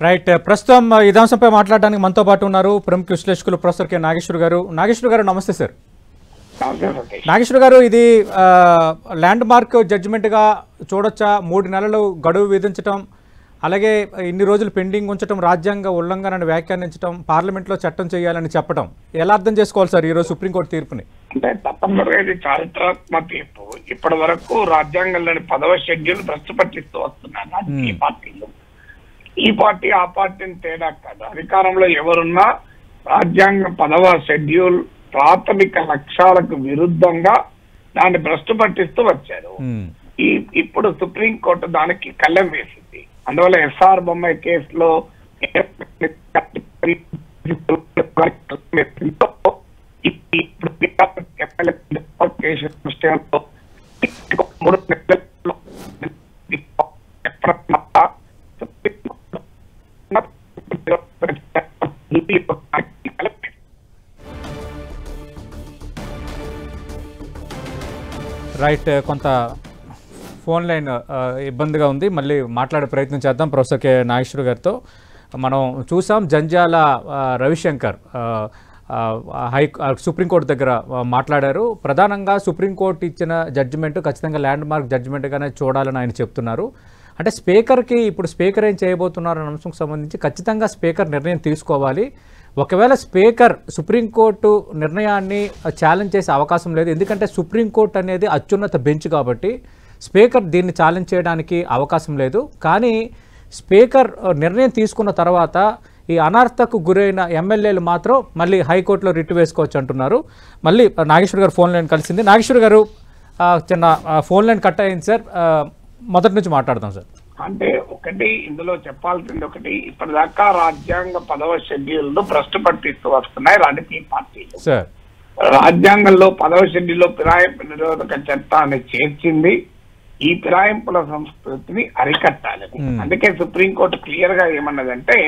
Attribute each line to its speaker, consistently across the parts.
Speaker 1: Right. ప్రస్తుతం ఈ అంశంపై మాట్లాడడానికి మనతో పాటు ఉన్నారు ప్రముఖ విశ్లేషకులు ప్రొఫెసర్ కె నాగేశ్వర్ గారు. నాగేశ్వర్ గారు నమస్తే సార్. నాగేశ్వర్ గారు, ఇది ల్యాండ్ మార్క్ జడ్జిమెంట్గా చూడొచ్చా? 3 నెలలు గడువు విధించడం, అలాగే ఇన్ని రోజులు పెండింగ్ ఉంచడం, రాజ్యాంగ ఉల్లంఘనని వ్యాఖ్యానించడం, పార్లమెంట్లో చట్టం చేయాలని చెప్పడం ఎలా అర్థం చేసుకోవాలి సార్ ఈరోజు సుప్రీంకోర్టు తీర్పుని?
Speaker 2: అంటే తప్పనిసరిగా ఇది చారిత్రాత్మక తీర్పు. ఇప్పటి వరకు రాజ్యాంగంలోని 10వ షెడ్యూల్ భ్రష్టుపట్టిస్తూ వస్తున్నారు రాజకీయ పార్టీలు. ఈ పార్టీ ఆ పార్టీని తేడా కాదు. అధికారంలో ఎవరున్నా రాజ్యాంగం 10వ షెడ్యూల్ ప్రాథమిక లక్ష్యాలకు విరుద్ధంగా దాన్ని భ్రష్టు పట్టిస్తూ వచ్చారు. ఇప్పుడు సుప్రీంకోర్టు దానికి కళ్ళెం వేసింది. అందువల్ల ఎస్ఆర్ బొమ్మాయి కేసులో
Speaker 1: రైట్. కొంత ఫోన్ లైన్ ఇబ్బందిగా ఉంది, మళ్ళీ మాట్లాడే ప్రయత్నం చేద్దాం ప్రొఫెసర్ కె నాగేశ్వర్ గారితో. మనం చూసాం జంజాల రవిశంకర్ సుప్రీంకోర్టు దగ్గర మాట్లాడారు. ప్రధానంగా సుప్రీంకోర్టు ఇచ్చిన జడ్జిమెంట్ ఖచ్చితంగా ల్యాండ్ మార్క్ జడ్జిమెంట్గానే చూడాలని ఆయన చెప్తున్నారు. అంటే స్పీకర్కి ఇప్పుడు స్పీకర్ ఏం చేయబోతున్నారు అనే అంశంకి సంబంధించి ఖచ్చితంగా స్పీకర్ నిర్ణయం తీసుకోవాలి. ఒకవేళ స్పీకర్ సుప్రీంకోర్టు నిర్ణయాన్ని ఛాలెంజ్ చేసే అవకాశం లేదు, ఎందుకంటే సుప్రీంకోర్టు అనేది అత్యున్నత బెంచ్ కాబట్టి స్పీకర్ దీన్ని ఛాలెంజ్ చేయడానికి అవకాశం లేదు. కానీ స్పీకర్ నిర్ణయం తీసుకున్న తర్వాత ఈ అనర్థకు గురైన ఎమ్మెల్యేలు మాత్రం మళ్ళీ హైకోర్టులో రిట్ వేసుకోవచ్చు అంటున్నారు. మళ్ళీ నాగేశ్వర్ గారు ఫోన్ లైన్ కలిసింది. నాగేశ్వర్ గారు, చిన్న ఫోన్ లైన్ కట్ అయింది సార్, మొదటి నుంచి మాట్లాడదాం సార్.
Speaker 2: అంటే ఒకటి ఇందులో చెప్పాల్సింది ఒకటి, ఇప్పటిదాకా రాజ్యాంగ 10వ షెడ్యూల్ ను భ్రష్టు పట్టిస్తూ వస్తున్నాయి రాజకీయ పార్టీలు. రాజ్యాంగంలో 10వ షెడ్యూల్లో ఫిరాయింపు నిరోధక చట్టాన్ని చేర్చింది. ఈ ఫిరాయింపుల సంస్కృతిని అరికట్టాలని. అందుకే సుప్రీంకోర్టు క్లియర్ గా ఏమన్నదంటే,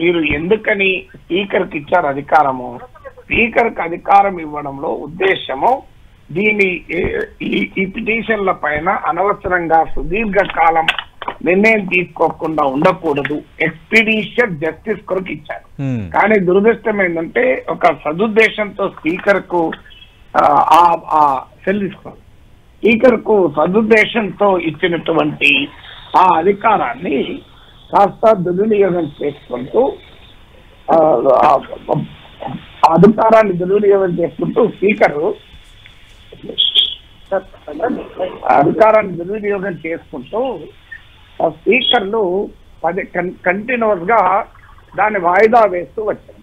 Speaker 2: మీరు ఎందుకని స్పీకర్ కి ఇచ్చారు అధికారము, స్పీకర్ కి అధికారం ఇవ్వడంలో ఉద్దేశము ఈ పిటిషన్ల పైన అనవసరంగా సుదీర్ఘకాలం నిర్ణయం తీసుకోకుండా ఉండకూడదు, ఎక్స్పీడిషియస్ జస్టిస్ కొరకు ఇచ్చారు. కానీ దురదృష్టం ఏంటంటే ఒక సదుద్దేశంతో స్పీకర్ కు స్పీకర్ కు సదుద్దేశంతో ఇచ్చినటువంటి ఆ అధికారాన్ని కాస్త దుర్వినియోగం చేసుకుంటూ స్పీకరు అధికారాన్ని దుర్వినియోగం చేసుకుంటూ స్పీకర్లు కంటిన్యూస్ గా దాన్ని వాయిదా వేస్తూ వచ్చారు.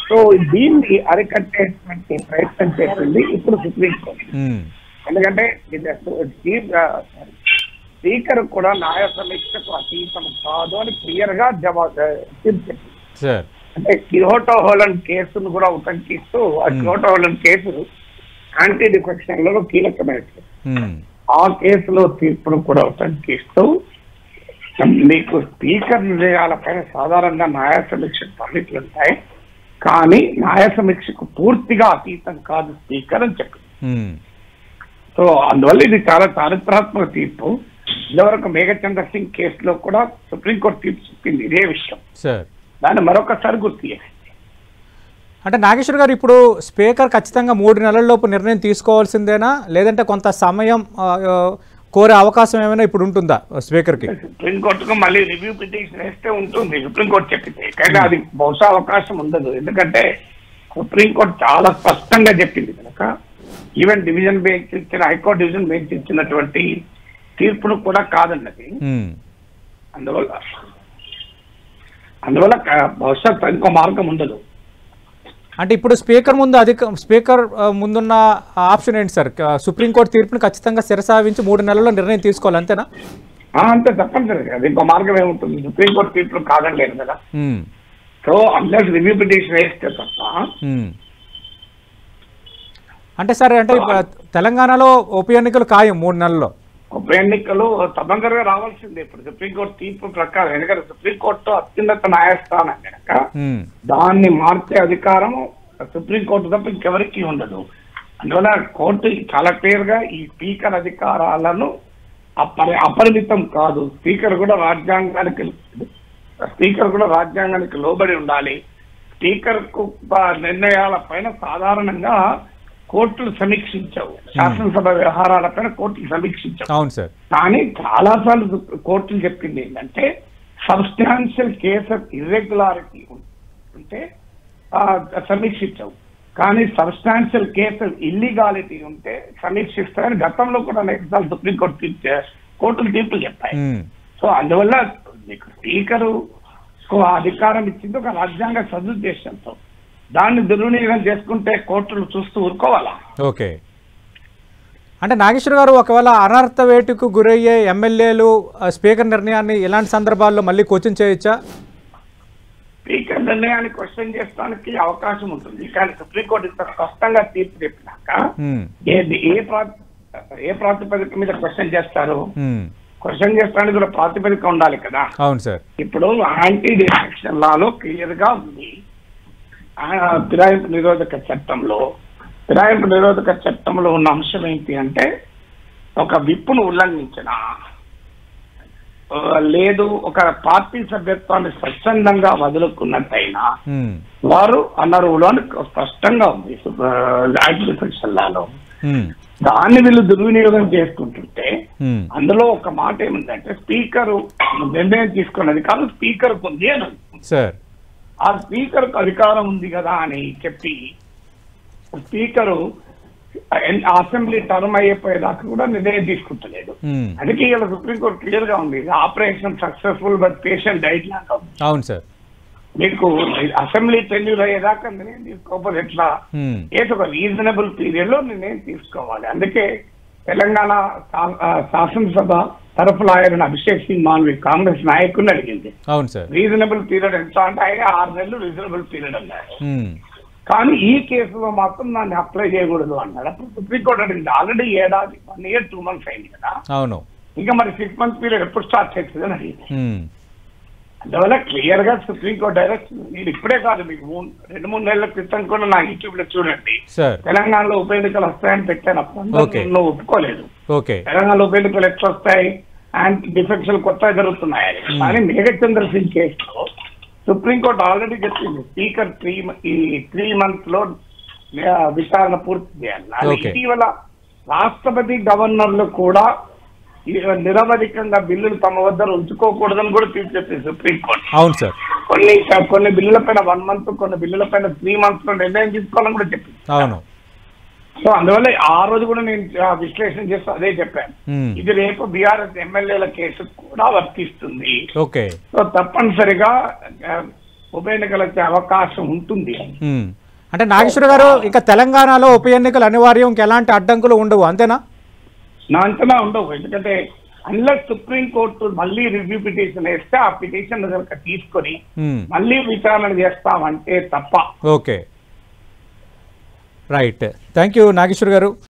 Speaker 2: సో దీన్ని అరికట్టేటువంటి ప్రయత్నం చేసింది ఇప్పుడు సుప్రీంకోర్టు. ఎందుకంటే స్పీకర్ కూడా న్యాయ సమీక్షకు అతీతం కాదు అని క్లియర్ గా తీర్చింది. అంటే కియోటో హోలండ్ కేసును కూడా ఉటంకిస్తూ, ఆ కియోటో హోలండ్ కేసు యాంటీ డిఫెక్షన్ లో కీలకమైనది. ఆ కేసులో తీర్పును కూడా ఉటంకిస్తూ మీకు స్పీకర్ నిర్ణయాలపైన సాధారణంగా న్యాయ సమీక్షకు పరిమితులు ఉంటాయి, కానీ న్యాయ సమీక్షకు పూర్తిగా అతీతం కాదు స్పీకర్ అని చెప్పింది. సో అందువల్ల ఇది చాలా చారిత్రాత్మక తీర్పు. ఇదివరకు మేఘచంద్ర సింగ్ కేసులో కూడా సుప్రీంకోర్టు తీర్పు చెప్పింది ఇదే విషయం. దాన్ని మరొకసారి గుర్తు చేసింది.
Speaker 1: అంటే నాగేశ్వర్ గారు, ఇప్పుడు స్పీకర్ ఖచ్చితంగా 3 నెలల్లోపు నిర్ణయం తీసుకోవాల్సిందేనా, లేదంటే కొంత సమయం కోరే అవకాశం ఏమైనా ఇప్పుడు ఉంటుందా స్పీకర్ కి?
Speaker 2: సుప్రీంకోర్టుకు మళ్ళీ రివ్యూ పిటిషన్ వేస్తే ఉంటుంది సుప్రీంకోర్టు చెప్పితే, కానీ అది బహుశా అవకాశం ఉండదు. ఎందుకంటే సుప్రీంకోర్టు చాలా స్పష్టంగా చెప్పింది కనుక, ఈవెన్ డివిజన్ బెంచ్ ఇచ్చిన, హైకోర్టు డివిజన్ బెంచ్ ఇచ్చినటువంటి తీర్పును కూడా కాదన్నది. అందువల్ల బహుశా ఇంకో మార్గం ఉండదు.
Speaker 1: అంటే ఇప్పుడు స్పీకర్ ముందున్న ఆప్షన్ ఏంటి సార్? సుప్రీంకోర్టు తీర్పును ఖచ్చితంగా శిరసావించి 3 నెలల్లో నిర్ణయం తీసుకోవాలి, అంతేనా?
Speaker 2: అంతే, తప్పనిసరిగా అది ఇంకో మార్గం ఏముంటుంది. సుప్రీంకోర్టు తీర్పులు కాదనలేదు కదా. సో అందరికి రివ్యూ పిటిషన్ వేస్తే తప్ప.
Speaker 1: అంటే సార్, అంటే తెలంగాణలో ఉప ఎన్నికలు ఖాయం 3 నెలల్లో.
Speaker 2: ఉప ఎన్నికలు తప్పనిసరిగా రావాల్సిందే ఇప్పుడు సుప్రీంకోర్టు తీర్పు ప్రకారం. ఎందుకంటే సుప్రీంకోర్టు అత్యున్నత న్యాయస్థానం కనుక దాన్ని మార్చే అధికారం సుప్రీంకోర్టు తప్ప ఇంకెవరికి ఉండదు. అందువల్ల కోర్టు చాలా క్లియర్ గా ఈ స్పీకర్ అధికారాలను అపరిమితం కాదు. స్పీకర్ కూడా రాజ్యాంగానికి లోబడి ఉండాలి. స్పీకర్ కు నిర్ణయాల పైన సాధారణంగా కోర్టులు సమీక్షించవు. శాసనసభ వ్యవహారాలపైన కోర్టులు సమీక్షించవు.
Speaker 1: అవును సార్.
Speaker 2: కానీ చాలాసార్లు కోర్టులు చెప్పింది ఏంటంటే సబ్స్టాన్షియల్ కేస్ ఆఫ్ ఇర్రెగ్యులారిటీ ఉంటే సమీక్షించవు, కానీ సబ్స్టాన్షియల్ కేస్ ఆఫ్ ఇల్లీగాలిటీ ఉంటే సమీక్షిస్తారని గతంలో కూడా అనేకసార్లు సుప్రీంకోర్టు కోర్టులు తీర్పులు చెప్పాయి. సో అందువల్ల మీకు స్పీకరు అధికారం ఇచ్చింది ఒక రాజ్యాంగ సదుద్దేశంతో. దాన్ని దుర్వినియోగం చేసుకుంటే కోర్టులు చూస్తూ ఊరుకోవాలా?
Speaker 1: ఓకే. అంటే నాగేశ్వర్ గారు, ఒకవేళ అనర్థ వేటుకు గురయ్యే ఎమ్మెల్యేలు స్పీకర్ నిర్ణయాన్ని ఇలాంటి సందర్భాల్లో మళ్ళీ క్వశ్చన్ చేయొచ్చా?
Speaker 2: స్పీకర్ నిర్ణయాన్ని క్వశ్చన్ చేయడానికి అవకాశం ఉంటుంది, కానీ సుప్రీంకోర్టు ఇంత స్పష్టంగా తీర్పు చెప్పినాక ఏ ప్రాతిపదిక మీద క్వశ్చన్ చేస్తారు? క్వశ్చన్ చేస్తానికి కూడా ప్రాతిపదిక ఉండాలి కదా.
Speaker 1: అవును సార్.
Speaker 2: ఇప్పుడు యాంటీ డిఫెక్షన్ లాలో క్లియర్ గా ఉంది. ఫిరాయింపు నిరోధక చట్టంలో ఉన్న అంశం ఏంటి అంటే, ఒక విప్పును ఉల్లంఘించిన లేదు ఒక పార్టీ సభ్యత్వాన్ని స్వచ్ఛందంగా వదులుకున్నట్టయినా వారు అనర్హులు అని స్పష్టంగా ఉంది యాంటీ డిఫెక్షన్ లాలో. దాన్ని వీళ్ళు దుర్వినియోగం చేసుకుంటుంటే అందులో ఒక మాట ఏముందంటే, స్పీకర్ నిర్ణయం తీసుకున్నది కాదు, స్పీకర్ ఉంది అని
Speaker 1: సార్.
Speaker 2: ఆ స్పీకర్ కు అధికారం ఉంది కదా అని చెప్పి స్పీకరు అసెంబ్లీ టర్మ్ అయిపోయేదాకా కూడా నిర్ణయం తీసుకుంటలేదు. అందుకే ఇలా సుప్రీంకోర్టు క్లియర్ గా ఉంది, operation successful but patient diet లాగా ఉంది.
Speaker 1: అవును సార్.
Speaker 2: మీకు అసెంబ్లీ టెన్యూర్ అయ్యేదాకా నిర్ణయం తీసుకోకపోతే ఎట్లా? ఏదో ఒక రీజనబుల్ పీరియడ్ లో నిర్ణయం తీసుకోవాలి. అందుకే తెలంగాణ శాసనసభ తరఫున ఆయన అభిషేక్ సింగ్ మాల్వి కాంగ్రెస్ నాయకుడిని అడిగింది.
Speaker 1: అవును సార్.
Speaker 2: రీజనబుల్ పీరియడ్ ఎంత అంటే ఆయన 6 నెలలు రీజనబుల్ పీరియడ్ అన్నారు. కానీ ఈ కేసులో మాత్రం దాన్ని అప్లై చేయకూడదు అన్నాడు. అప్పుడు సుప్రీంకోర్టు అడిగింది, ఆల్రెడీ ఏడాది 1 year 2 months అయింది కదా,
Speaker 1: అవును,
Speaker 2: ఇంకా మరి 6 months పీరియడ్ ఎప్పుడు స్టార్ట్ చేస్తుంది అని అడిగింది. అందువల్ల క్లియర్ గా సుప్రీంకోర్టు డైరెక్ట్, నేను ఇప్పుడే కాదు మీకు 2-3 నెలల క్రితం కూడా నా యూట్యూబ్ లో చూడండి, తెలంగాణలో ఉప ఎన్నికలు వస్తాయని పెట్టాను. అప్పుడు నువ్వు ఒప్పుకోలేదు. తెలంగాణలో ఉప ఎన్నికలు ఎట్లా వస్తాయి, యాంటీ డిఫెక్షన్ కొత్తగా జరుగుతున్నాయి. కానీ మేఘచంద్ర సింగ్ కేసులో సుప్రీంకోర్టు ఆల్రెడీ చెప్పింది, స్పీకర్ 3 months లో విచారణ పూర్తి చేయాలి. ఇటీవల రాష్ట్రపతి గవర్నర్లు కూడా నిరవధికంగా బిల్లులు తమ వద్ద ఉంచుకోకూడదని కూడా తీర్పు చెప్పింది సుప్రీంకోర్టు.
Speaker 1: అవును సార్.
Speaker 2: కొన్ని బిల్లుల పైన 1 month, కొన్ని బిల్లుల పైన 3 months లో నిర్ణయం తీసుకోవాలని కూడా చెప్పింది.
Speaker 1: అవును.
Speaker 2: సో అందువల్ల ఆ రోజు కూడా నేను విశ్లేషణ చేస్తూ అదే చెప్పాను, ఇది రేపు బీఆర్ఎస్ ఎమ్మెల్యేల కేసు కూడా వర్తిస్తుంది. సో తప్పనిసరిగా ఉప ఎన్నికలు వచ్చే అవకాశం ఉంటుంది.
Speaker 1: అంటే నాగేశ్వర గారు, ఇంకా తెలంగాణలో ఉప ఎన్నికలు అనివార్యం, ఎలాంటి అడ్డంకులు ఉండవు అంతేనా?
Speaker 2: నా అంచనా ఉండవు. ఎందుకంటే అన్లెస్ సుప్రీంకోర్టు మళ్ళీ రివ్యూ పిటిషన్ వేస్తే ఆ పిటిషన్ కనుక తీసుకొని మళ్ళీ విచారణ చేస్తామంటే తప్ప.
Speaker 1: Okay, right. Thank you Nageshwar గారు.